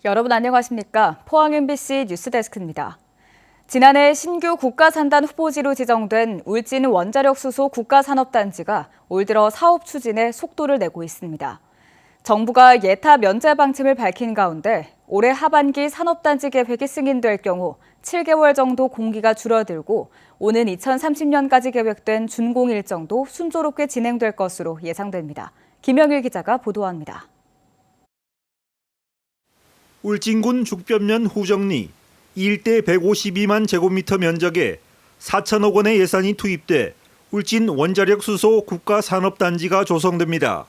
여러분 안녕하십니까? 포항 MBC 뉴스데스크입니다. 지난해 신규 국가산단 후보지로 지정된 울진 원자력 수소 국가산업단지가 올 들어 사업 추진에 속도를 내고 있습니다. 정부가 예타 면제 방침을 밝힌 가운데 올해 하반기 산업단지 계획이 승인될 경우 7개월 정도 공기가 줄어들고 오는 2030년까지 계획된 준공 일정도 순조롭게 진행될 것으로 예상됩니다. 김영일 기자가 보도합니다. 울진군 죽변면 후정리 일대 152만 제곱미터 면적에 4천억 원의 예산이 투입돼 울진 원자력 수소 국가산업단지가 조성됩니다.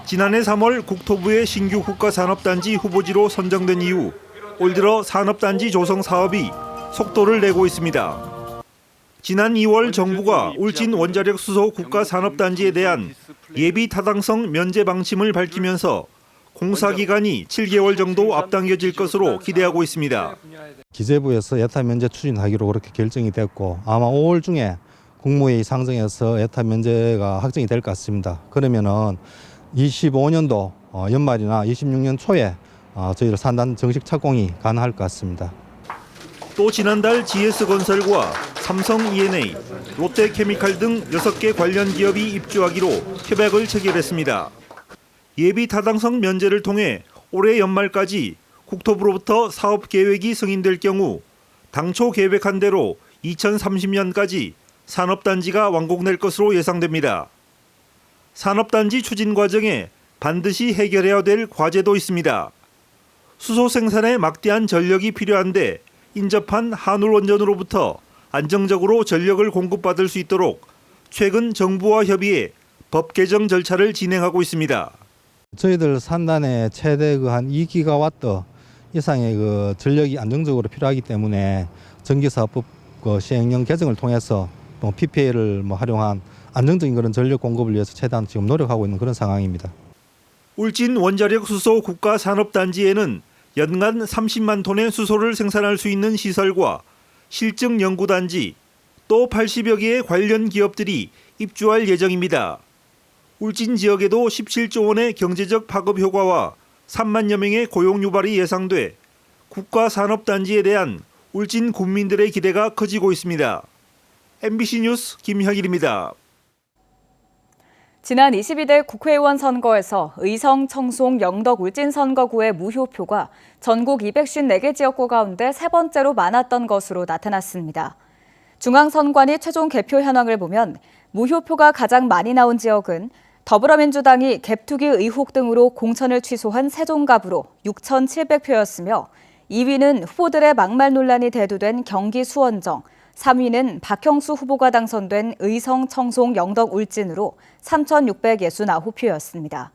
지난해 3월 국토부의 신규 국가산업단지 후보지로 선정된 이후 올 들어 산업단지 조성 사업이 속도를 내고 있습니다. 지난 2월 정부가 울진 원자력 수소 국가산업단지에 대한 예비 타당성 면제 방침을 밝히면서 공사 기간이 7개월 정도 앞당겨질 것으로 기대하고 있습니다. 기재부에서 예타 면제 추진하기로 그렇게 결정이 됐고 아마 5월 중에 국무회의 상정해서 예타 면제가 확정이 될 것 같습니다. 그러면은 25년도 연말이나 26년 초에 저희들 산단 정식 착공이 가능할 것 같습니다. 또 지난달 GS건설과 삼성 E&A, 롯데케미칼 등 6개 관련 기업이 입주하기로 협약을 체결했습니다. 예비 타당성 면제를 통해 올해 연말까지 국토부로부터 사업 계획이 승인될 경우 당초 계획한 대로 2030년까지 산업단지가 완공될 것으로 예상됩니다. 산업단지 추진 과정에 반드시 해결해야 될 과제도 있습니다. 수소 생산에 막대한 전력이 필요한데 인접한 한울원전으로부터 안정적으로 전력을 공급받을 수 있도록 최근 정부와 협의해 법 개정 절차를 진행하고 있습니다. 저희들 산단에 최대 한 2기가와트 이상의 전력이 안정적으로 필요하기 때문에 전기사업법 시행령 개정을 통해서 PPA를 활용한 안정적인 그런 전력 공급을 위해서 최대한 지금 노력하고 있는 그런 상황입니다. 울진 원자력 수소 국가산업단지에는 연간 30만 톤의 수소를 생산할 수 있는 시설과 실증 연구단지, 또 80여 개의 관련 기업들이 입주할 예정입니다. 울진 지역에도 17조 원의 경제적 파급 효과와 3만여 명의 고용 유발이 예상돼 국가산업단지에 대한 울진 군민들의 기대가 커지고 있습니다. MBC 뉴스 김형일입니다. 지난 22대 국회의원 선거에서 의성, 청송, 영덕, 울진 선거구의 무효표가 전국 254개 지역구 가운데 세 번째로 많았던 것으로 나타났습니다. 중앙선관위 최종 개표 현황을 보면 무효표가 가장 많이 나온 지역은 더불어민주당이 갭투기 의혹 등으로 공천을 취소한 세종갑으로 6,700표였으며 2위는 후보들의 막말 논란이 대두된 경기 수원정, 3위는 박형수 후보가 당선된 의성, 청송, 영덕, 울진으로 3,669표였습니다.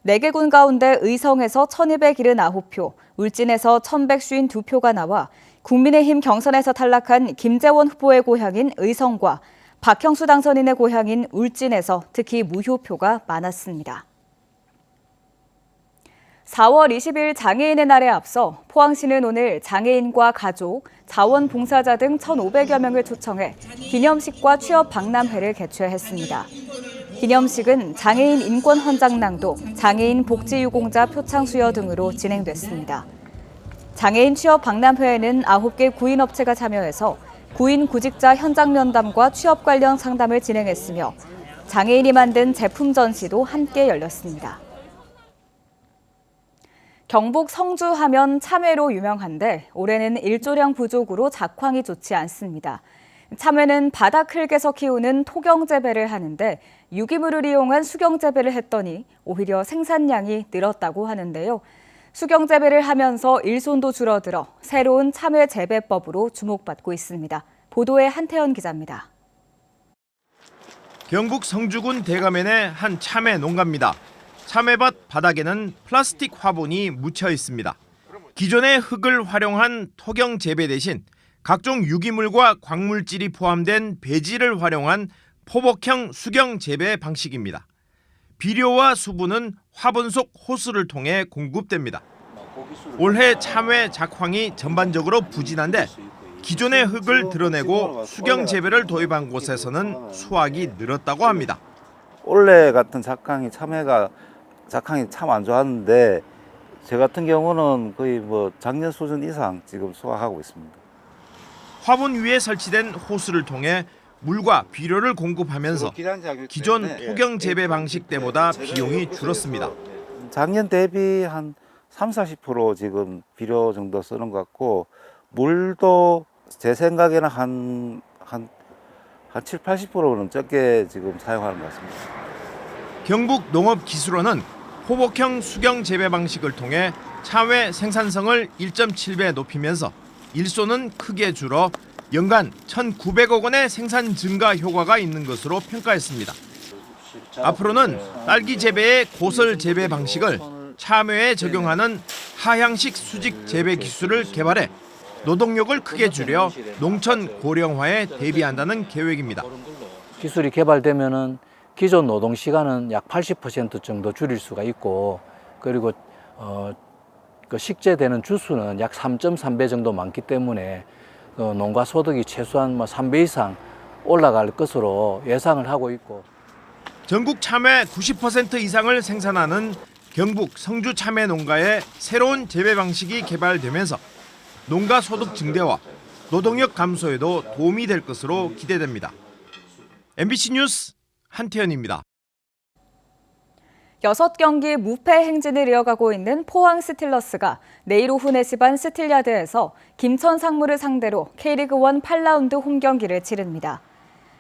4개 군 가운데 의성에서 1,279표, 울진에서 1,152표가 나와 국민의힘 경선에서 탈락한 김재원 후보의 고향인 의성과 박형수 당선인의 고향인 울진에서 특히 무효표가 많았습니다. 4월 20일 장애인의 날에 앞서 포항시는 오늘 장애인과 가족, 자원봉사자 등 1,500여 명을 초청해 기념식과 취업 박람회를 개최했습니다. 기념식은 장애인 인권 헌장 낭독, 장애인 복지유공자 표창 수여 등으로 진행됐습니다. 장애인 취업 박람회에는 9개 구인업체가 참여해서 구인 구직자 현장 면담과 취업 관련 상담을 진행했으며 장애인이 만든 제품 전시도 함께 열렸습니다. 경북 성주 하면 참외로 유명한데 올해는 일조량 부족으로 작황이 좋지 않습니다. 참외는 바닥 흙에서 키우는 토경 재배를 하는데 유기물을 이용한 수경 재배를 했더니 오히려 생산량이 늘었다고 하는데요. 수경 재배를 하면서 일손도 줄어들어 새로운 참외 재배법으로 주목받고 있습니다. 보도에 한태현 기자입니다. 경북 성주군 대가면의 한 참외 농가입니다. 참외밭 바닥에는 플라스틱 화분이 묻혀 있습니다. 기존의 흙을 활용한 토경 재배 대신 각종 유기물과 광물질이 포함된 배지를 활용한 포복형 수경 재배 방식입니다. 비료와 수분은 화분 속 호스를 통해 공급됩니다. 올해 참외 작황이 전반적으로 부진한데 기존의 흙을 드러내고 수경 재배를 도입한 곳에서는 수확이 늘었다고 합니다. 올해 같은 작황이 참외가 작황이 참 안 좋았는데 저 같은 경우는 거의 뭐 작년 수준 이상 지금 수확하고 있습니다. 화분 위에 설치된 호스를 통해 물과 비료를 공급하면서 기존 토경 재배 방식 때보다 비용이 줄었습니다. 작년 대비 한 30-40% 지금 비료 정도 쓰는 것 같고 물도 제 생각에는 한 7-80%는 적게 지금 사용하는 것 같습니다. 경북농업기술원은 호복형 수경 재배 방식을 통해 차외 생산성을 1.7배 높이면서 일손은 크게 줄어 연간 1,900억 원의 생산 증가 효과가 있는 것으로 평가했습니다. 앞으로는 딸기 재배의 고설 재배 방식을 참외에 적용하는 하향식 수직 재배 기술을 개발해 노동력을 크게 줄여 농촌 고령화에 대비한다는 계획입니다. 기술이 개발되면은 기존 노동 시간은 약 80% 정도 줄일 수가 있고, 그리고 그 식재되는 주수는 약 3.3배 정도 많기 때문에 농가 소득이 최소한 3배 이상 올라갈 것으로 예상을 하고 있고. 전국 참외 90% 이상을 생산하는 경북 성주 참외 농가의 새로운 재배 방식이 개발되면서 농가 소득 증대와 노동력 감소에도 도움이 될 것으로 기대됩니다. MBC 뉴스 한태현입니다. 6경기 무패 행진을 이어가고 있는 포항 스틸러스가 내일 오후 4시 반 스틸야드에서 김천 상무를 상대로 K리그1 8라운드 홈경기를 치릅니다.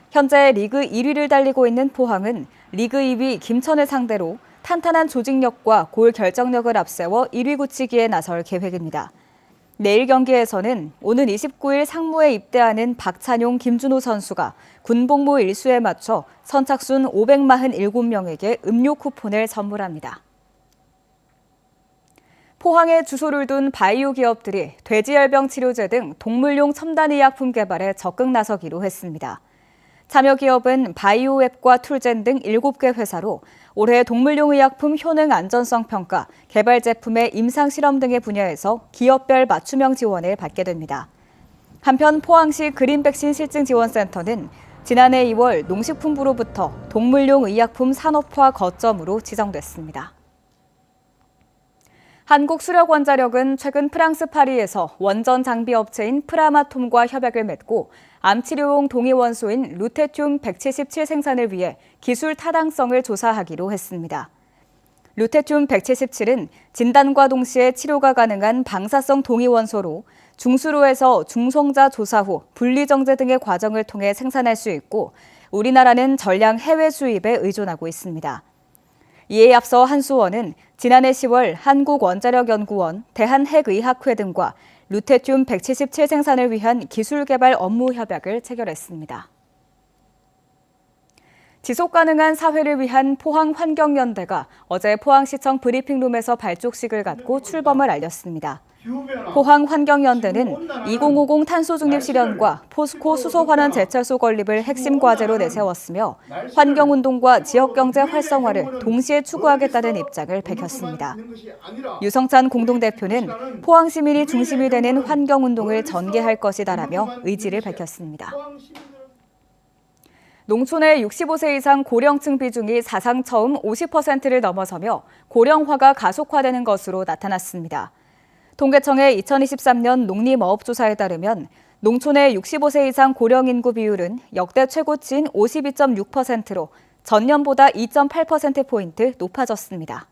현재 리그 1위를 달리고 있는 포항은 리그 2위 김천을 상대로 탄탄한 조직력과 골 결정력을 앞세워 1위 굳히기에 나설 계획입니다. 내일 경기에서는 오는 29일 상무에 입대하는 박찬용, 김준호 선수가 군복무 일수에 맞춰 선착순 547명에게 음료 쿠폰을 선물합니다. 포항에 주소를 둔 바이오 기업들이 돼지열병 치료제 등 동물용 첨단의약품 개발에 적극 나서기로 했습니다. 참여 기업은 바이오앱과 툴젠 등 7개 회사로 올해 동물용 의약품 효능 안전성 평가, 개발 제품의 임상 실험 등의 분야에서 기업별 맞춤형 지원을 받게 됩니다. 한편 포항시 그린백신 실증 지원센터는 지난해 2월 농식품부로부터 동물용 의약품 산업화 거점으로 지정됐습니다. 한국수력원자력은 최근 프랑스 파리에서 원전 장비 업체인 프라마톰과 협약을 맺고 암치료용 동위원소인 루테튬 177 생산을 위해 기술 타당성을 조사하기로 했습니다. 루테튬 177은 진단과 동시에 치료가 가능한 방사성 동위원소로 중수로에서 중성자 조사 후 분리정제 등의 과정을 통해 생산할 수 있고 우리나라는 전량 해외 수입에 의존하고 있습니다. 이에 앞서 한수원은 지난해 10월 한국원자력연구원, 대한핵의학회 등과 루테튬 177 생산을 위한 기술 개발 업무 협약을 체결했습니다. 지속가능한 사회를 위한 포항환경연대가 어제 포항시청 브리핑룸에서 발족식을 갖고 출범을 알렸습니다. 포항환경연대는 2050 탄소중립 실현과 포스코 수소환원 제철소 건립을 핵심 과제로 내세웠으며 환경운동과 지역경제 활성화를 동시에 추구하겠다는 입장을 밝혔습니다. 유성찬 공동대표는 포항 시민이 중심이 되는 환경운동을 전개할 것이다라며 의지를 밝혔습니다. 농촌의 65세 이상 고령층 비중이 사상 처음 50%를 넘어서며 고령화가 가속화되는 것으로 나타났습니다. 통계청의 2023년 농림어업조사에 따르면 농촌의 65세 이상 고령 인구 비율은 역대 최고치인 52.6%로 전년보다 2.8%포인트 높아졌습니다.